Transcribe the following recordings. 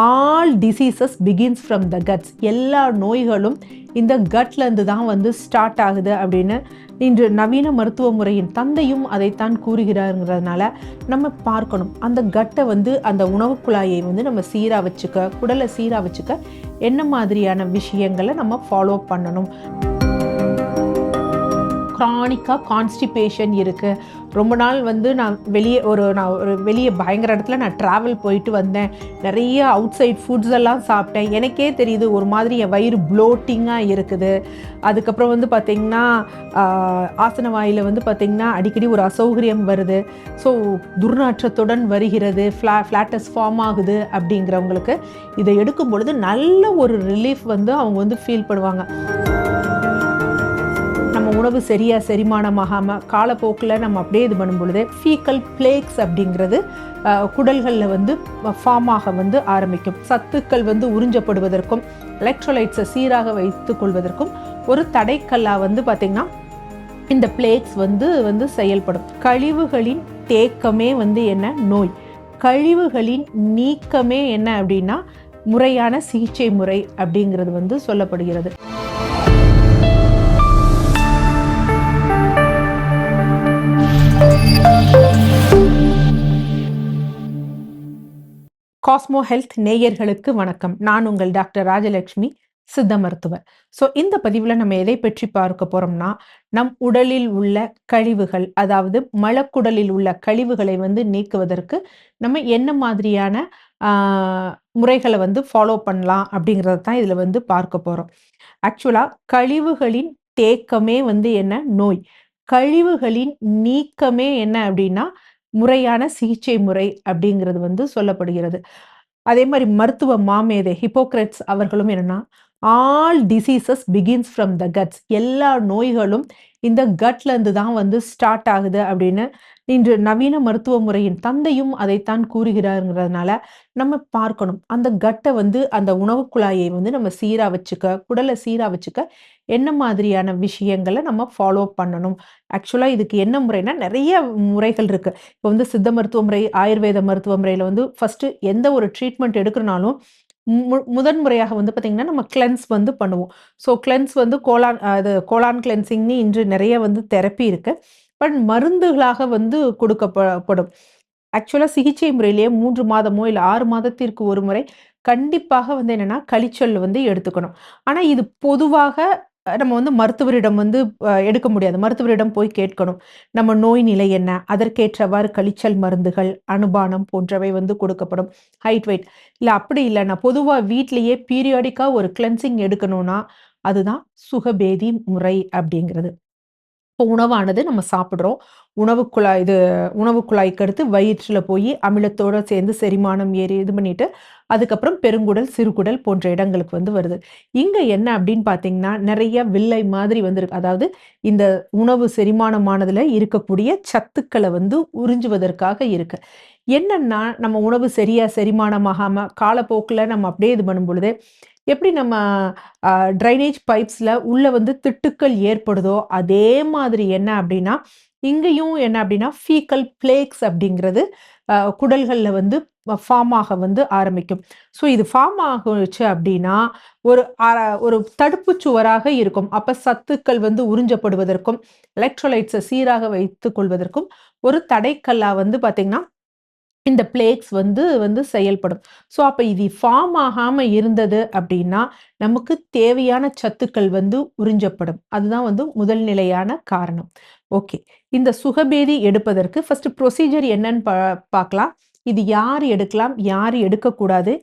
All diseases begins from the guts. எல்லா நோய்களும் இந்த கட்லேருந்து தான் வந்து ஸ்டார்ட் ஆகுது அப்படின்னு இன்று நவீன மருத்துவ முறையின் தந்தையும் அதைத்தான் கூறுகிறாருங்கிறதுனால நம்ம பார்க்கணும். அந்த கட்டை வந்து அந்த உணவு குழாயை வந்து நம்ம சீராக வச்சுக்க, குடலை சீராக வச்சுக்க என்ன மாதிரியான விஷயங்களை நம்ம ஃபாலோ பண்ணணும். க்ரானிக்காக கான்ஸ்டிபேஷன் இருக்குது. ரொம்ப நாள் வந்து நான் வெளியே பயங்கர இடத்துல நான் ட்ராவல் போயிட்டு வந்தேன். நிறைய அவுட் சைட் ஃபுட்ஸ் எல்லாம் சாப்பிட்டேன். எனக்கே தெரியுது ஒரு மாதிரி என் வயிறு ப்ளோட்டிங்காக இருக்குது. அதுக்கப்புறம் வந்து பார்த்திங்கன்னா ஆசன வாயில் வந்து பார்த்திங்கன்னா அடிக்கடி ஒரு அசௌகரியம் வருது. ஸோ துர்நாற்றத்துடன் வருகிறது, ஃப்ளாட்டஸ் ஃபார்ம் ஆகுது. அப்படிங்கிறவங்களுக்கு இதை எடுக்கும் பொழுது நல்ல ஒரு ரிலீஃப் வந்து அவங்க வந்து ஃபீல் பண்ணுவாங்க. நம்ம உணவு சரியாக செரிமானமாகாமல் காலப்போக்கில் நம்ம அப்படியே இது பண்ணும் பொழுது ஃபீக்கல் பிளேக்ஸ் அப்படிங்கிறது குடல்களில் வந்து ஃபார்ம் ஆக வந்து ஆரம்பிக்கும். சத்துக்கள் வந்து உறிஞ்சப்படுவதற்கும் எலக்ட்ரோலைட்ஸை சீராக வைத்து கொள்வதற்கும் ஒரு தடைக்கல்லாக வந்து பார்த்திங்கன்னா இந்த பிளேக்ஸ் வந்து செயல்படும். கழிவுகளின் தேக்கமே வந்து என்ன? நோய். கழிவுகளின் நீக்கமே என்ன அப்படின்னா முறையான சிகிச்சை முறை அப்படிங்கிறது வந்து சொல்லப்படுகிறது. காஸ்மோ ஹெல்த் நேயர்களுக்கு வணக்கம். நான் உங்கள் டாக்டர் ராஜலட்சுமி, சித்த மருத்துவர். ஸோ இந்த பதிவில் நம்ம எதை பற்றி பார்க்க போகிறோம்னா, நம் உடலில் உள்ள கழிவுகள், அதாவது மலக்குடலில் உள்ள கழிவுகளை வந்து நீக்குவதற்கு நம்ம என்ன மாதிரியான முறைகளை வந்து ஃபாலோ பண்ணலாம் அப்படிங்கிறத தான் இதில் வந்து பார்க்க போகிறோம். ஆக்சுவலாக கழிவுகளின் தேக்கமே வந்து என்ன? நோய். கழிவுகளின் நீக்கமே என்ன அப்படின்னா முறையான சிகிச்சை முறை அப்படிங்கிறது வந்து சொல்லப்படுகிறது. அதே மாதிரி மருத்துவ மாமேதை ஹிப்போக்ரட்ஸ் அவர்களும் என்னன்னா, all diseases begins from the guts. எல்லா நோய்களும் இந்த கட்லேருந்து தான் வந்து ஸ்டார்ட் ஆகுது அப்படின்னு இன்று நவீன மருத்துவ முறையின் தந்தையும் அதைத்தான் கூறுகிறாருங்கிறதுனால நம்ம பார்க்கணும். அந்த கட்டை வந்து அந்த உணவு குழாயை வந்து நம்ம சீராக வச்சுக்க, குடலை சீராக வச்சுக்க என்ன மாதிரியான விஷயங்களை நம்ம ஃபாலோ பண்ணணும். ஆக்சுவலாக இதுக்கு என்ன முறைனா நிறைய முறைகள் இருக்குது. இப்போ வந்து சித்த மருத்துவ முறை, ஆயுர்வேத மருத்துவ முறையில் வந்து ஃபஸ்ட்டு எந்த ஒரு ட்ரீட்மெண்ட் எடுக்கிறனாலும் முதன் முறையாக வந்து பார்த்திங்கன்னா நம்ம கிளென்ஸ் வந்து பண்ணுவோம். ஸோ கிளென்ஸ் வந்து கோலான் கிளென்சிங்னு இன்று நிறைய வந்து தெரப்பி இருக்குது. பட் மருந்துகளாக வந்து கொடுக்கப்படும். ஆக்சுவலாக சிகிச்சை முறையிலேயே 3 மாதமோ இல்லை 6 மாதத்திற்கு ஒரு முறை கண்டிப்பாக வந்து என்னென்னா கழிச்சல் வந்து எடுத்துக்கணும். ஆனால் இது பொதுவாக நம்ம வந்து மருத்துவரிடம் வந்து எடுக்க முடியாது. மருத்துவரிடம் போய் கேட்கணும். நம்ம நோய் நிலை என்ன, அதற்கேற்றவாறு கழிச்சல் மருந்துகள், அனுபானம் போன்றவை வந்து கொடுக்கப்படும். ஹைட் வெயிட் இல்லை அப்படி இல்லைன்னா பொதுவாக வீட்டிலேயே பீரியாடிக்காக ஒரு கிளென்சிங் எடுக்கணும்னா அதுதான் சுகபேதி முறை அப்படிங்கிறது. இப்போ உணவானது நம்ம சாப்பிட்றோம். உணவு குழாய்க்கு அடுத்து வயிற்றில் போய் அமிலத்தோடு சேர்ந்து செரிமானம் ஏறி இது பண்ணிட்டு அதுக்கப்புறம் பெருங்குடல், சிறுகுடல் போன்ற இடங்களுக்கு வந்து வருது. இங்கே என்ன அப்படின்னு பார்த்தீங்கன்னா நிறைய வில்லை மாதிரி வந்துருக்கு. அதாவது இந்த உணவு செரிமானமானதில் இருக்கக்கூடிய சத்துக்களை வந்து உறிஞ்சுவதற்காக இருக்கு. என்னன்னா நம்ம உணவு சரியாக செரிமானமாகாமல் காலப்போக்கில் நம்ம அப்படியே இது பண்ணும் பொழுது எப்படி நம்ம ட்ரைனேஜ் பைப்ஸில் உள்ள வந்து திட்டுக்கள் ஏற்படுதோ அதே மாதிரி என்ன அப்படின்னா இங்கேயும் என்ன அப்படின்னா ஃபீக்கல் பிளேக்ஸ் அப்படிங்கிறது குடல்களில் வந்து ஃபார்ம் ஆக வந்து ஆரம்பிக்கும். ஸோ இது ஃபார்ம் ஆகுச்சு அப்படின்னா ஒரு தடுப்பு சுவராக இருக்கும். அப்போ சத்துக்கள் வந்து உறிஞ்சப்படுவதற்கும் எலக்ட்ரோலைட்ஸை சீராக வைத்து கொள்வதற்கும் ஒரு தடைக்கல்லாக வந்து பார்த்திங்கன்னா இந்த பிளேக்ஸ் வந்து செயல்படும். ஸோ அப்போ இது ஃபார்ம் ஆகாமல் இருந்தது அப்படின்னா நமக்கு தேவையான சத்துக்கள் வந்து உறிஞ்சப்படும். அதுதான் வந்து முதல் நிலையான காரணம். ஓகே, இந்த சுகபேதி எடுப்பதற்கு ஃபர்ஸ்ட் ப்ரொசீஜர் என்னன்னு பார்க்கலாம். இது யார் எடுக்கலாம், யார் எடுக்கக்கூடாது,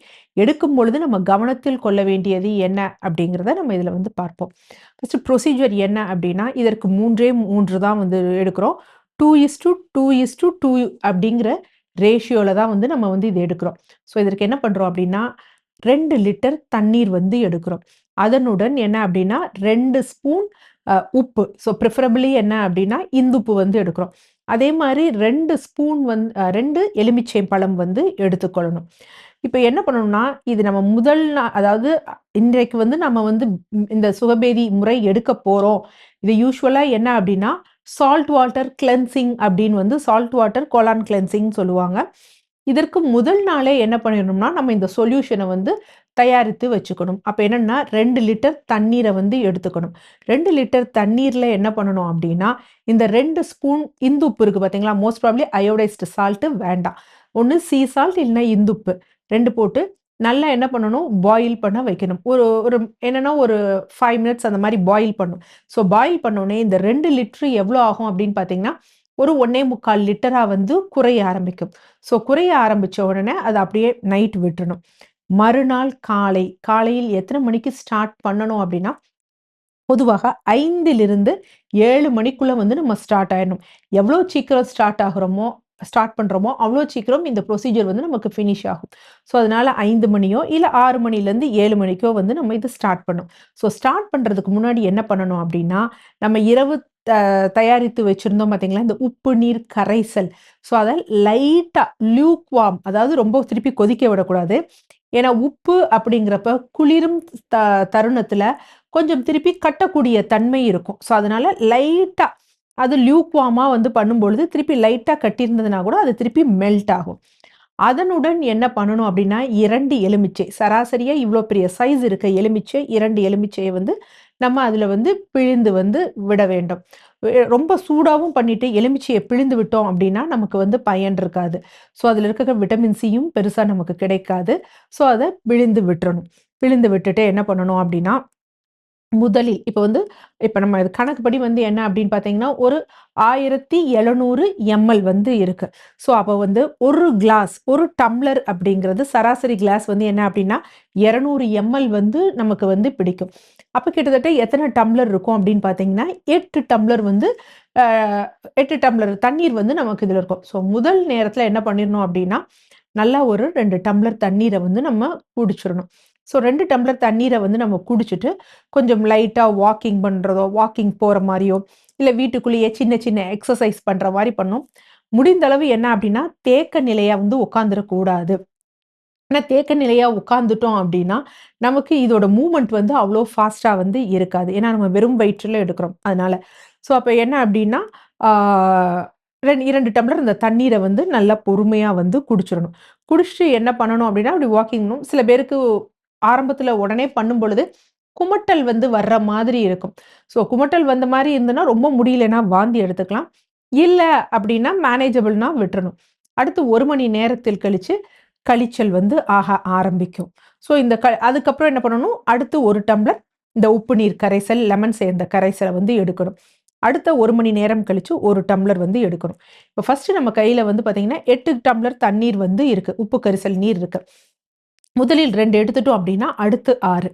எடுக்கும் பொழுது நம்ம கவனத்தில் கொள்ள வேண்டியது என்ன அப்படிங்கிறத நம்ம இதில் வந்து பார்ப்போம். ஃபர்ஸ்ட் ப்ரொசீஜர் என்ன அப்படின்னா இதற்கு 3 தான் வந்து எடுக்கிறோம். 2:2:2 அப்படிங்கிற ரேஷியோவில் தான் வந்து நம்ம வந்து இது எடுக்கிறோம். ஸோ இதற்கு என்ன பண்ணுறோம் அப்படின்னா 2 லிட்டர் தண்ணீர் வந்து எடுக்கிறோம். அதனுடன் என்ன அப்படின்னா 2 ஸ்பூன் உப்பு. ஸோ ப்ரிஃபரபிளி என்ன அப்படின்னா இந்துப்பு வந்து எடுக்கிறோம். அதே மாதிரி 2 ஸ்பூன் 2 எலுமிச்சை பழம் வந்து எடுத்துக்கொள்ளணும். இப்போ என்ன பண்ணணும்னா இது நம்ம முதல் அதாவது இன்றைக்கு வந்து நம்ம வந்து இந்த சுகபேதி முறை எடுக்க போகிறோம். இது யூஸ்வலாக என்ன அப்படின்னா சால்ட் வாட்டர் கிளென்சிங் அப்படின்னு வந்து சால்ட் வாட்டர் கோலான் கிளென்சிங் சொல்லுவாங்க. இதற்கு முதல் நாளே என்ன பண்ணிடணும்னா, நம்ம இந்த சொல்யூஷன வந்து தயாரித்து வச்சுக்கணும். அப்ப என்னன்னா 2 லிட்டர் தண்ணீர வந்து எடுத்துக்கணும். 2 லிட்டர் தண்ணீர்ல என்ன பண்ணணும் அப்டின்னா, இந்த 2 ஸ்பூன் இந்துப்பு இருக்கு பார்த்தீங்களா? மோஸ்ட் ப்ராபப்லி அயோடைஸ்டு சால்ட் வேண்டாம். ஒண்ணு சீ சால்ட் இல்லன்னா இந்துப்பு 2 போட்டு நல்லா என்ன பண்ணணும், பாயில் பண்ண வைக்கணும். ஒரு ஒரு என்னன்னா ஒரு 5 மினிட்ஸ் அந்த மாரி பாயில் பண்ணணும். ஸோ பாயில் பண்ணோனே இந்த 2 லிட்டர் எவ்வளோ ஆகும் அப்டின்னு பார்த்தீங்கன்னா, ஒரு 1 1/4 லிட்டரா வந்து குறைய ஆரம்பிக்கும். ஸோ குறைய ஆரம்பிச்ச உடனே அத அப்படியே நைட் விட்டுறணும். மறுநாள் காலையில் எத்தன மணிக்கு ஸ்டார்ட் பண்ணணும் அப்படின்னா, பொதுவாக 5லிருந்து 7 மணிக்குள்ள வந்து நம்ம ஸ்டார்ட் ஆயிடணும். எவ்வளோ சீக்கிரம் ஸ்டார்ட் பண்றோமோ, அவ்வளோ சீக்கிரம் இந்த ப்ரொசீஜர் வந்து நமக்கு ஃபினிஷ் ஆகும். ஸோ, அதனால 5 மணியோ, இல்ல 6 மணிலேருந்து 7 மணிக்கோ வந்து நம்ம இத ஸ்டார்ட் பண்ணணும். ஸோ, ஸ்டார்ட் பண்றதுக்கு முன்னாடி என்ன பண்ணணும் அப்படின்னா, நம்ம இரவு த தயாரித்து வச்சிருந்தோம் பார்த்தீங்களா, இந்த உப்பு நீர் கரைசல். ஸோ, அத லைட்டா லியூக் வார்ம் அதாவது ரொம்ப திருப்பி கொதிக்க விடக்கூடாது. ஏன்னா, உப்பு அப்படிங்கிறப்ப குளிரும் த தருணத்தில கொஞ்சம் திருப்பி கட்டக்கூடிய தன்மை இருக்கும். ஸோ, அதனால லைட்டா அது லியூக் வார்மா வந்து பண்ணும்பொழுது, திருப்பி லைட்டா கட்டியிருந்ததுனா கூட, அது திருப்பி மெல்ட் ஆகும். அதனுடன் என்ன பண்ணணும் அப்டின்னா, 2 எலுமிச்சை. சராசரியா இவ்ளோ பெரிய சைஸ் இருக்க எலுமிச்சை, 2 எலுமிச்சைய வந்து நம்ம அதுல வந்து பிழிந்து வந்து விட வேண்டும். ரொம்ப சூடாவும் பண்ணிட்டு எலுமிச்சைய பிழிந்து விட்டோம் அப்டின்னா, நமக்கு வந்து பயன் இருக்காது. ஸோ, அதுல இருக்க விட்டமின் சியும் பெருசா நமக்கு கிடைக்காது. ஸோ, அத பிழிந்து விட்டுறணும். பிழிந்து விட்டுட்டு என்ன பண்ணணும் அப்டின்னா, முதலில் இப்ப நம்ம இது கணக்குப்படி வந்து என்ன அப்படின்னு பார்த்தீங்கன்னா, ஒரு 1700 எம்எல் வந்து இருக்கு. ஸோ, அப்ப வந்து 1 கிளாஸ், 1 டம்ளர் அப்படிங்கிறது சராசரி கிளாஸ் வந்து என்ன அப்படின்னா, 200 எம்எல் வந்து நமக்கு வந்து பிடிக்கும். அப்ப கிட்டத்தட்ட எத்தன டம்ளர் இருக்கும் அப்படின்னு பார்த்தீங்கன்னா, 8 டம்ளர் வந்து அ 8 டம்ளர் தண்ணீர் வந்து நமக்கு இதுல இருக்கும். ஸோ, முதல் நேரத்துல என்ன பண்ணிரணும் அப்படின்னா, நல்லா ஒரு 2 டம்ளர் தண்ணீர வந்து நம்ம குடிச்சிரணும். ஸோ 2 டம்ளர் தண்ணீர வந்து நம்ம குடிச்சுட்டு, கொஞ்சம் லைட்டா வாக்கிங் போற மாரியோ, இல்ல வீட்டுக்குள்ளேயே சின்ன சின்ன எக்சர்சைஸ் பண்ற மாரி பண்ணணும். முடிந்த அளவு என்ன அப்டின்னா, தேக்க நிலையா வந்து உட்கார்ந்துறக்கூடாது. ஏன்னா தேக்க நிலையா உட்கார்ந்துட்டோம் அப்டின்னா, நமக்கு இதோட மூவ்மெண்ட் வந்து அவ்ளோ ஃபாஸ்ட்டா வந்து இருக்காது. ஏன்னா நம்ம வெறும் வயிற்றுல எடுக்கிறோம். அதனால. ஸோ அப்ப என்ன அப்டின்னா, ஆ 2 டம்ளர் இந்த தண்ணீர வந்து நல்லா பொறுமையா வந்து குடிச்சிரணும். குடிச்சுட்டு என்ன பண்ணணும் அப்டின்னா, அப்டி வாக்கிங்ணும் சில பேருக்கு ஆரம்பத்துல உடனே பண்ணும்பொழுது, குமட்டல் வந்து வர்ற மாதிரி இருக்கும். ஸோ குமட்டல் வந்த மாரி இருந்ததுன்னா, ரொம்ப முடியலன்னா வாந்தி எடுத்துக்கலாம். இல்ல அப்டின்னா மேனேஜபிள்னா விட்டுறணும். அடுத்து 1 மணி நேரத்தில் கழிச்சு, கழிச்சல் வந்து ஆக ஆரம்பிக்கும். ஸோ இந்த அதுக்கப்புறம் என்ன பண்ணணும், அடுத்து 1 டம்ளர் இந்த உப்பு நீர் கரைசல், லெமன் சேர்ந்த கரைசல வந்து எடுக்கணும். அடுத்த 1 மணி நேரம் கழிச்சு 1 டம்ளர் வந்து எடுக்கணும். இப்ப ஃபர்ஸ்ட்டு நம்ம கையில வந்து பார்த்தீங்கன்னா, 8 டம்ளர் தண்ணீர் வந்து இருக்கு. உப்பு கரிசல் நீர் இருக்கு. முதலில் 2 எடுத்துட்டோம் அப்டின்னா, அடுத்து 6.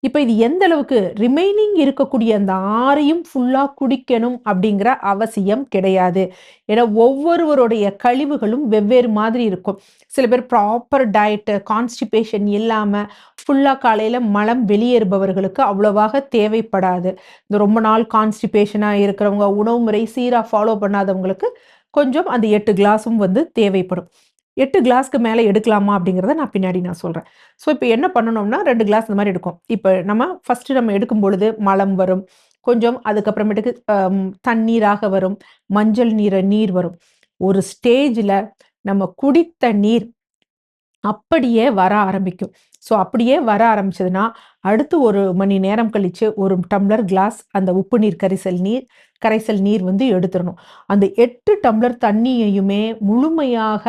இப்ப இது எந்த அளவுக்கு ரிமைனிங் இருக்கக்கூடிய அந்த 6யும் ஃபுல்லா குடிக்கணும் அப்படிங்கிற அவசியம் கிடையாது. ஏன்னா ஒவ்வொருவருடைய கழிவுகளும் வெவ்வேறு மாதிரி இருக்கும். சில பேர் ப்ராப்பர் டயட், கான்ஸ்டிபேஷன் இல்லாம ஃபுல்லா காலையில மலம் வெளியேறுபவர்களுக்கு அவ்வளவாக தேவைப்படாது. இந்த ரொம்ப நாள் கான்ஸ்டிபேஷனா இருக்கிறவங்க, உணவு முறை சீரா ஃபாலோ பண்ணாதவங்களுக்கு கொஞ்சம் அந்த 8 கிளாஸும் வந்து தேவைப்படும். 8 கிளாஸ்க்கு மேல எடுக்கலாமா அப்படிங்கிறத நான் பின்னாடி சொல்றேன். ஸோ, இப்ப என்ன பண்ணணும்னா 2 கிளாஸ் இந்த மாரி எடுக்கும். இப்ப ஃபர்ஸ்ட்டு நம்ம எடுக்கும் பொழுது மலம் வரும். கொஞ்சம் அதுக்கப்புறமேட்டுக்கு தண்ணீராக வரும். மஞ்சள் நிற நீர் வரும். ஒரு ஸ்டேஜ்ல நம்ம குடித்த நீர் அப்படியே வர ஆரம்பிக்கும். ஸோ, அப்படியே வர ஆரம்பிச்சதுன்னா, அடுத்து 1 மணி நேரம் கழிச்சு 1 டம்ளர் கிளாஸ் அந்த உப்பு நீர் கரைசல் நீர் வந்து எடுத்துறணும். அந்த 8 டம்ளர் தண்ணியையுமே முழுமையாக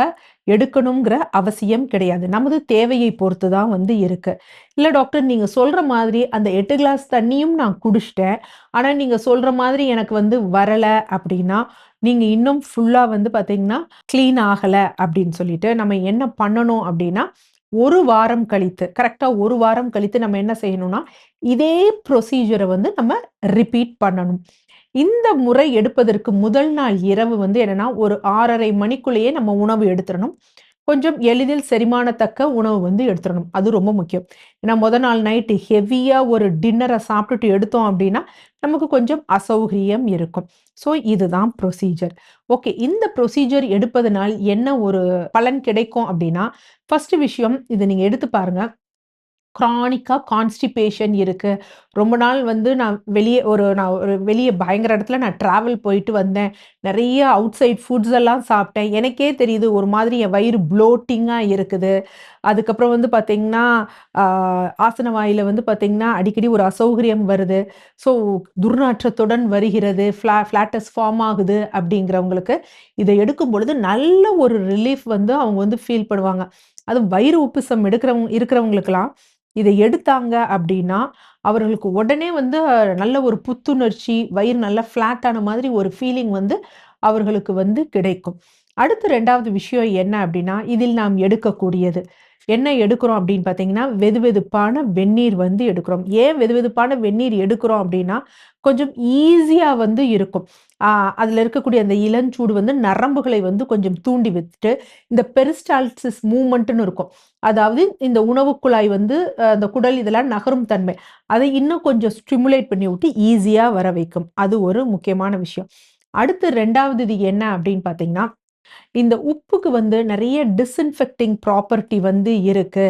எடுக்கணுங்கிற அவசியம் கிடையாது. நமது தேவையை பொறுத்து தான் வந்து இருக்கு. இல்ல டாக்டர் நீங்க சொல்ற மாதிரி அந்த 8 கிளாஸ் தண்ணியும் நான் குடிச்சுட்டேன். ஆனா நீங்க சொல்ற மாதிரி எனக்கு வந்து வரல அப்படின்னா, நீங்க இன்னும் ஃபுல்லா வந்து பார்த்தீங்கன்னா, கிளீன் ஆகல அப்படின்னு சொல்லிட்டு நம்ம என்ன பண்ணணும் அப்படின்னா, 1 வாரம் கழித்து கரெக்ட்டா 1 வாரம் கழித்து நம்ம என்ன செய்யணும்னா, இதே ப்ரொசீஜர வந்து நம்ம ரிப்பீட் பண்ணணும். இந்த முறை எடுப்பதற்கு முதல் நாள் இரவு வந்து என்னன்னா, ஒரு 6:30 மணிக்குள்ளேயே நம்ம உணவு எடுத்துறணும். கொஞ்சம் எளிதில் செரிமானத்தக்க உணவு வந்து எடுத்துறணும். அது ரொம்ப முக்கியம். ஏன்னா, நாள் நைட்டு ஹெவியா ஒரு டின்னர சாப்பிட்டுட்டு எடுத்தோம் அப்டின்னா, நமக்கு கொஞ்சம் அசௌகரியம் இருக்கும். ஸோ, இதுதான் ப்ரொசீஜர். ஓகே. இந்த ப்ரொசீஜர் எடுப்பதனால் என்ன ஒரு பலன் கிடைக்கும் அப்டின்னா, ஃபர்ஸ்ட் விஷயம் இத நீங்க எடுத்து பாருங்க. கிரானிக்கா கான்ஸ்டிபேஷன் இருக்கு. ரொம்ப நாள் வந்து நான் ஒரு வெளிய பயங்கர இடத்துல நான் டிராவல் போயிட்டு வந்தேன். நெறைய அவுட் சைட் ஃபுட்ஸ் எல்லாம் சாப்பிட்டேன். எனக்கே தெரியுது ஒரு மாதிரி என் வயிறு ப்ளோட்டிங்கா இருக்குது. அதுக்கப்புறம் வந்து பார்த்தீங்கன்னா, ஆ ஆசன வாயில வந்து பார்த்தீங்கன்னா, அடிக்கடி ஒரு அசௌகரியம் வருது. ஸோ துர்நாற்றத்துடன் வருகிறது. ஃப்ளாட்டஸ் ஃபார்ம் ஆகுது அப்படிங்கிறவங்களுக்கு, இத எடுக்கும் பொழுது நல்ல ஒரு ரிலீஃப் வந்து அவங்க வந்து ஃபீல் பண்ணுவாங்க. அதுவும் வயிறு உப்புசம் இருக்கிறவங்களுக்கெல்லாம் இத எடுத்தாங்க அப்படின்னா, அவர்களுக்கு உடனே வந்து நல்ல ஒரு புத்துணர்ச்சி, வயிறு நல்லா ஃப்ளாட் ஆன மாதிரி ஒரு ஃபீலிங் வந்து அவர்களுக்கு வந்து கிடைக்கும். அடுத்து 2வது விஷயம் என்ன அப்படின்னா, இதில் நாம் எடுக்கக்கூடியது. என்ன எடுக்கிறோம் அப்படின்னு பார்த்தீங்கன்னா, வெதுவெதுப்பான வெந்நீர் வந்து எடுக்கிறோம். ஏன் வெதுவெதுப்பான வெந்நீர் எடுக்கிறோம் அப்படின்னா, கொஞ்சம் ஈஸியா வந்து இருக்கும். ஆ அதில இருக்கக்கூடிய அந்த இளஞ்சூடு வந்து நரம்புகளை வந்து கொஞ்சம் தூண்டி விட்டுட்டு, இந்த பெரிஸ்டால்சிஸ் மூவ்மெண்ட்ன்னு இருக்கும். அதாவது இந்த உணவு குழாய் வந்து அந்த குடல் இதெல்லாம் நகரும் தன்மை. அதை இன்னும் கொஞ்சம் ஸ்டிமுலேட் பண்ணி விட்டு ஈஸியா வர வைக்கும். அது ஒரு முக்கியமான விஷயம். அடுத்து 2வது இது என்ன அப்படின்னு பார்த்தீங்கன்னா, இந்த உப்புக்கு வந்து நெறைய டிஸ்இன்ஃபெக்டிங் ப்ராப்பர்ட்டி வந்து இருக்கு.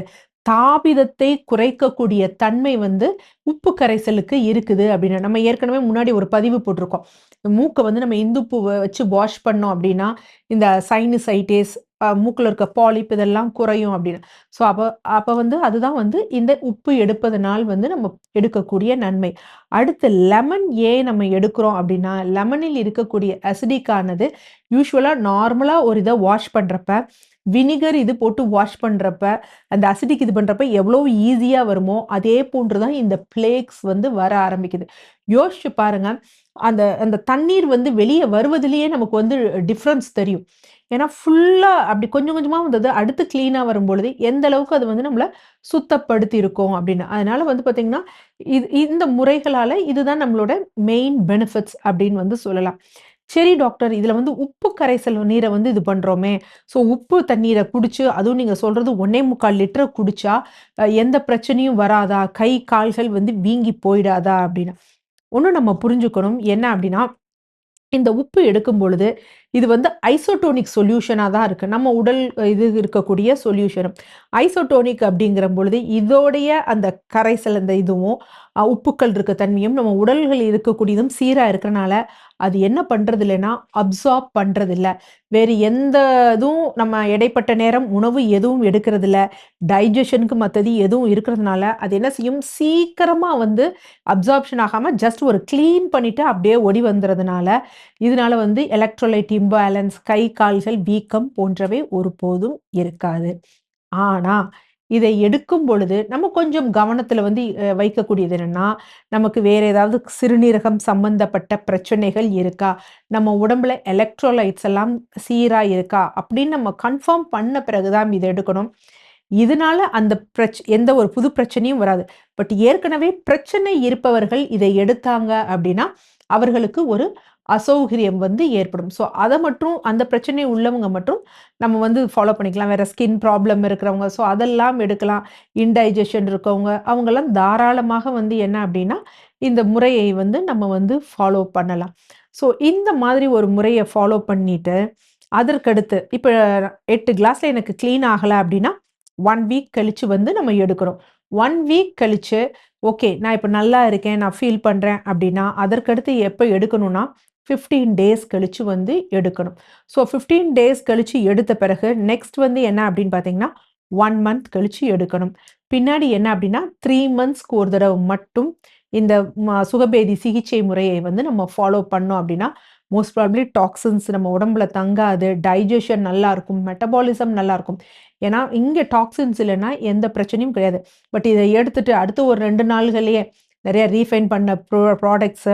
தாபிதத்தை குறைக்கக்கூடிய தன்மை வந்து உப்பு கரைசலுக்கு இருக்குது அப்படின்னு. நம்ம ஏற்கனவே முன்னாடி ஒரு பதிவு போட்டிருக்கோம். மூக்க வந்து நம்ம இந்துப்பு வச்சு வாஷ் பண்ணோம் அப்படின்னா, இந்த சைனசைட்டிஸ், மூக்குல இருக்க பாலிப் இதெல்லாம் குறையும் அப்படின்னு. ஸோ அப்ப அப்ப வந்து அதுதான் வந்து இந்த உப்பு எடுப்பதனால் வந்து நம்ம எடுக்கக்கூடிய நன்மை. அடுத்து லெமன் ஏன் நம்ம எடுக்கிறோம் அப்படின்னா, லெமனில் இருக்கக்கூடிய அசிடிக் ஆனது யூசுவலா நார்மலா ஒரு இத வாஷ் பண்றப்ப, வினிகர் இது போட்டு வாஷ் பண்றப்ப, அந்த அசிடிக் இது பண்றப்ப எவ்வளோ ஈஸியா வருமோ, அதே போன்று தான் இந்த பிளேக்ஸ் வந்து வர ஆரம்பிக்குது. யோசிச்சு பாருங்க. அந்த அந்த தண்ணீர் வந்து வெளிய வருவதிலேயே நமக்கு வந்து டிஃபரன்ஸ் தெரியும். ஏன்னா ஃபுல்லா அப்படி கொஞ்சம் கொஞ்சமா வந்தது அடுத்து கிளீனா வரும்பொழுது, எந்த அளவுக்கு அது வந்து நம்மள சுத்தப்படுத்தி இருக்கும் அப்படின்னு. அதனால வந்து பார்த்தீங்கன்னா, இந்த முறைகளால இதுதான் நம்மளோட மெயின் பெனிஃபிட்ஸ் அப்படின்னு வந்து சொல்லலாம். சரி டாக்டர், இதுல வந்து உப்பு கரைசல் நீர வந்து இது பண்றோமே, ஸோ உப்பு தண்ணீர குடிச்சு, அதுவும் நீங்க சொல்றது 1 1/4 லிட்டர குடிச்சா, எந்த பிரச்சனையும் வராதா? கை, கால்கள் வந்து வீங்கி போயிடாதா? அப்படின்னு. ஒண்ணு நம்ம புரிஞ்சுக்கணும். என்ன அப்படின்னா, இந்த உப்பு எடுக்கும் பொழுது, இது வந்து ஐசோடோனிக் சொல்யூஷனா தான் இருக்கு. நம்ம உடல் இது இருக்கக்கூடிய சொல்யூஷனும். ஐசோடோனிக் அப்படிங்கிற பொழுது, இதோடைய அந்த கரைசல் அந்த இதுவும், உப்புக்கள் இருக்க தன்மையும் நம்ம உடல்கள் இருக்கக்கூடியதும் சீரா இருக்கறனால, அது என்ன பண்றது இல்லன்னா, அப்சார்ப் பண்றதில்ல. வேறு எந்த இதுவும் நம்ம இடைப்பட்ட நேரம் உணவு எதுவும் எடுக்கிறதில்ல. டைஜஷனுக்கு மத்தது எதுவும் இருக்கிறதுனால, அது என்ன செய்யும், சீக்கிரமா வந்து அப்சார்ப்ஷன் ஆகாம ஜஸ்ட் ஒரு கிளீன் பண்ணிட்டு அப்படியே ஓடி வந்துறதுனால, இதனால வந்து எலக்ட்ரோலைட் இம்பேலன்ஸ், கை, கால்கள் வீக்கம் போன்றவை ஒருபோதும் இருக்காது. ஆனா, இதை எடுக்கும் பொழுது நம்ம கொஞ்சம் கவனத்துல வந்து வைக்கக்கூடியது என்னன்னா, நமக்கு வேற ஏதாவது சிறுநீரகம் சம்பந்தப்பட்ட பிரச்சனைகள் இருக்கா? நம்ம உடம்புல எலக்ட்ரோலைட்ஸ் எல்லாம் சீரா இருக்கா? அப்படின்னு நம்ம கன்ஃபார்ம் பண்ண பிறகு தான் இத எடுக்கணும். இதனால அந்த எந்த ஒரு புது பிரச்சனையும் வராது. பட் ஏற்கனவே பிரச்சனை இருப்பவர்கள் இதை எடுத்தாங்க அப்படின்னா, அவர்களுக்கு ஒரு அசௌகரியம் வந்து ஏற்படும். ஸோ அத மட்டும் அந்த பிரச்சனை உள்ளவங்க மட்டும் நம்ம வந்து ஃபாலோ பண்ணிக்கலாம். வேற ஸ்கின் ப்ராப்ளம் இருக்கிறவங்க, ஸோ அதெல்லாம் எடுக்கலாம். இன்டைஜஷன் இருக்கவங்க, அவங்கலாம் தாராளமாக வந்து என்ன அப்படின்னா, இந்த முறையை வந்து நம்ம வந்து ஃபாலோ பண்ணலாம். ஸோ இந்த மாதிரி ஒரு முறைய ஃபாலோ பண்ணிட்டு, அதற்கடுத்து இப்ப 8 கிளாஸ்ல எனக்கு கிளீன் ஆகல அப்படின்னா, 1 வீக் கழிச்சு வந்து நம்ம எடுக்கிறோம். 1 வீக் கழிச்சு, ஓகே நான் இப்ப நல்லா இருக்கேன், நான் ஃபீல் பண்றேன் அப்படின்னா, அதற்கடுத்து எப்ப எடுக்கணும்னா, 15 டேஸ் கழிச்சு வந்து எடுக்கணும். ஸோ 15 டேஸ் கழிச்சு எடுத்த பிறகு, நெக்ஸ்ட் வந்து என்ன அப்படின்னு பார்த்தீங்கன்னா, 1 மந்த் கழிச்சு எடுக்கணும். பின்னாடி என்ன அப்படின்னா, 3 மந்த்ஸ்க்கு ஒரு தடவ மட்டும் இந்த சுகபேதி சிகிச்சை முறையை வந்து நம்ம ஃபாலோ பண்ணோம் அப்படின்னா, மோஸ்ட் ப்ராபப்ளி டாக்ஸின்ஸ் நம்ம உடம்புல தங்காது, டைஜஷன் நல்லாருக்கும், மெட்டபாலிசம் நல்லாருக்கும். ஏன்னா, இங்க டாக்ஸின்ஸ் இல்லன்னா எந்த பிரச்சனையும் கிடையாது. பட் இத எடுத்துட்டு அடுத்த ஒரு 2 நாள்கள்லயே நெறைய ரீஃபைன் பண்ண ப்ராடக்ட்ஸ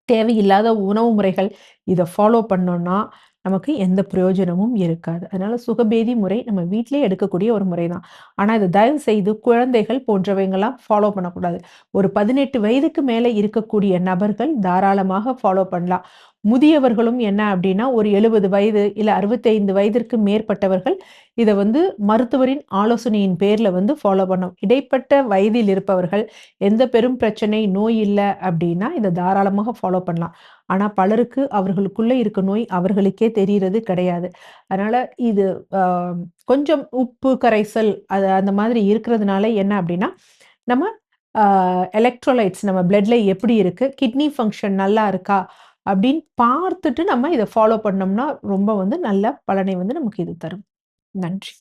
தேவையில்லாத உணவு முறைகள் இத ஃபாலோ பண்ணோம்னா, நமக்கு எந்த பிரயோஜனமும் இருக்காது. அதனால சுகபேதி முறை நம்ம வீட்டிலேயே எடுக்கக்கூடிய ஒரு முறை தான். ஆனா, இத தயவு செய்து குழந்தைகள் போன்றவைங்கலாம் ஃபாலோ பண்ணக்கூடாது. ஒரு 18 வயதுக்கு மேல இருக்கக்கூடிய நபர்கள் தாராளமாக ஃபாலோ பண்ணலாம். முதியவர்களும் என்ன அப்டின்னா, ஒரு 70 வயது இல்ல 65 வயதிற்கு மேற்பட்டவர்கள் இத வந்து மருத்துவரின் ஆலோசனையின் பேர்ல வந்து ஃபாலோ பண்ணணும். இடைப்பட்ட வயதில் இருப்பவர்கள் எந்த பெரும் பிரச்சனை, நோய் இல்ல அப்டின்னா, இத தாராளமாக ஃபாலோ பண்ணலாம். ஆனா பலருக்கு அவர்களுக்குள்ள இருக்க நோய் அவர்களுக்கே தெரியறது கிடையாது. அதனால இது அ கொஞ்சம் உப்பு கரைசல் அந்த மாதிரி இருக்கிறதுனால என்ன அப்டின்னா, நம்ம அ எலக்ட்ரோலைட்ஸ் நம்ம பிளட்ல எப்படி இருக்கு? கிட்னி ஃபங்ஷன் நல்லா இருக்கா? அப்படின்னு பார்த்துட்டு நம்ம இத ஃபாலோ பண்ணோம்னா, ரொம்ப வந்து நல்ல பலனை வந்து நமக்கு இது தரும். நன்றி.